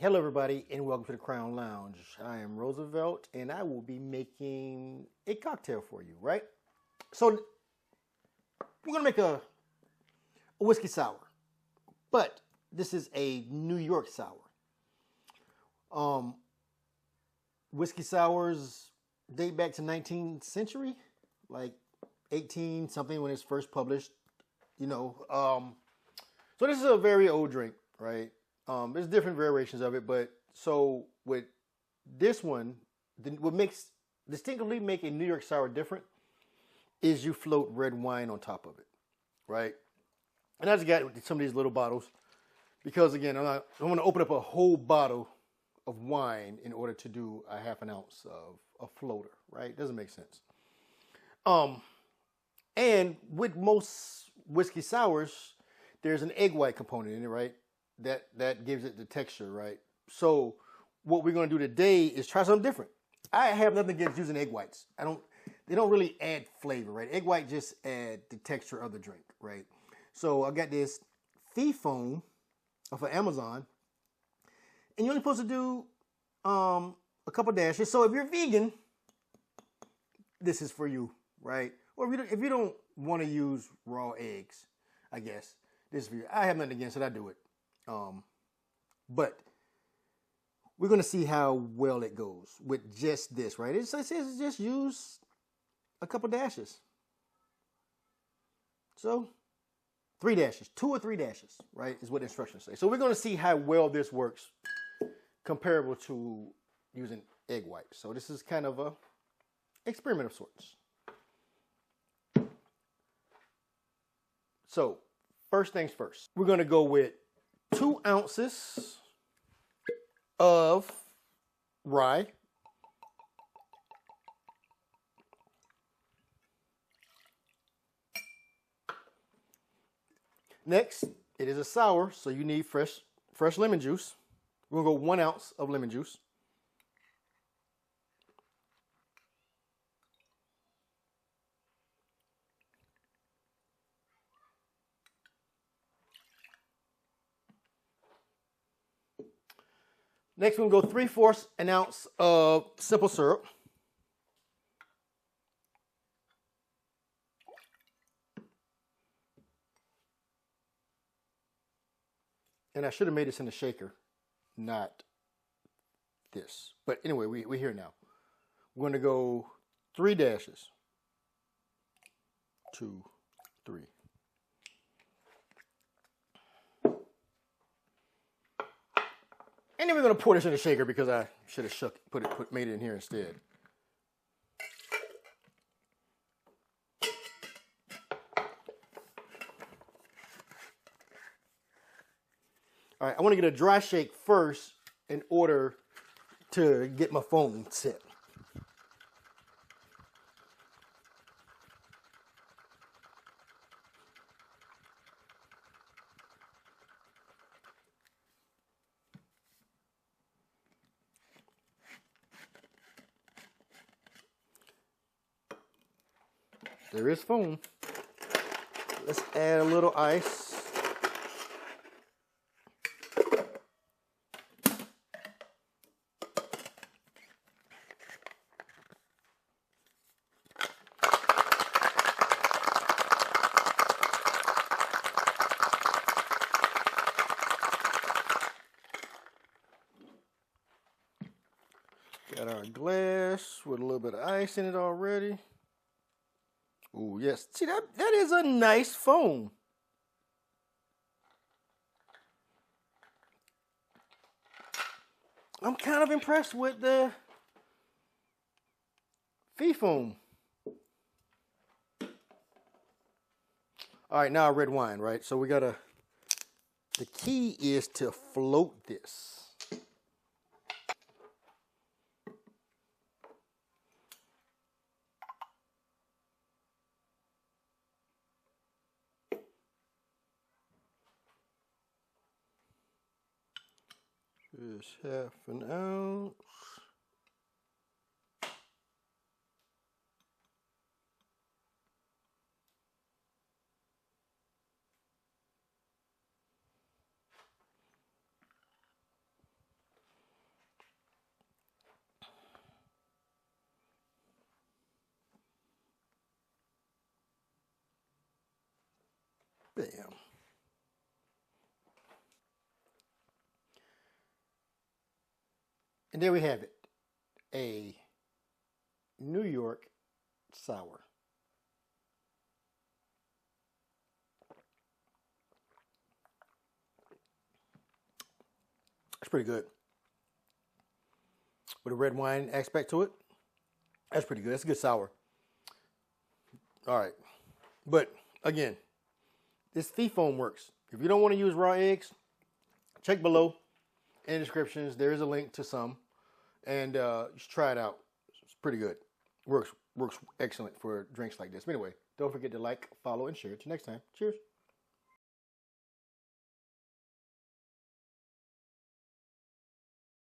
Hello, everybody, and welcome to the Crown Lounge. I am Roosevelt, and I will be making a cocktail for you, right? So, we're going to make a whiskey sour, but this is a New York sour. Whiskey sours date back to 19th century, like 18 something when it's first published, So this is a very old drink, right? There's different variations of it, but so with this one, what makes distinctively make a New York sour different is you float red wine on top of it, right? And I just got some of these little bottles because again, I'm going to open up a whole bottle of wine in order to do a half an ounce of a floater, right? Doesn't make sense. And with most whiskey sours, there's an egg white component in it, right? That gives it the texture, right? So what we're going to do today is try something different. I have nothing against using egg whites. They don't really add flavor, right? Egg white just add the texture of the drink, right? So I got this fee foam off of Amazon, and you're only supposed to do a couple dashes. So if you're vegan, this is for you, right? Or if you don't want to use raw eggs, I guess this is for you. I have nothing against it. I do it. But we're going to see how well it goes with just this, right? It says just use a couple dashes. So 3 dashes, 2 or 3 dashes, right, is what the instructions say. So we're going to see how well this works comparable to using egg whites. So this is kind of a experiment of sorts. So first things first, we're going to go with 2 ounces of rye. Next, it is a sour, so you need fresh lemon juice. We're going to go 1 ounce of lemon juice. Next, we're going to go 3/4 an ounce of simple syrup. And I should have made this in the shaker, not this. But anyway, we're here now. We're going to go 3 dashes. 2, 3. And then we're going to pour this in the shaker because I should have made it in here instead. All right, I want to get a dry shake first in order to get my foam set. There is foam. Let's add a little ice. Got our glass with a little bit of ice in it already. Oh, yes. See, that is a nice foam. I'm kind of impressed with the fee foam. All right, now red wine, right? So the key is to float this. Just half an ounce. Bam. And there we have it. A New York sour. It's pretty good. With a red wine aspect to it. That's pretty good. That's a good sour. All right. But again, this fee foam works. If you don't want to use raw eggs, check below in the descriptions. There is a link to some. And just try it out. It's pretty good. Works excellent for drinks like this. But anyway, don't forget to like, follow, and share. Till next time. Cheers.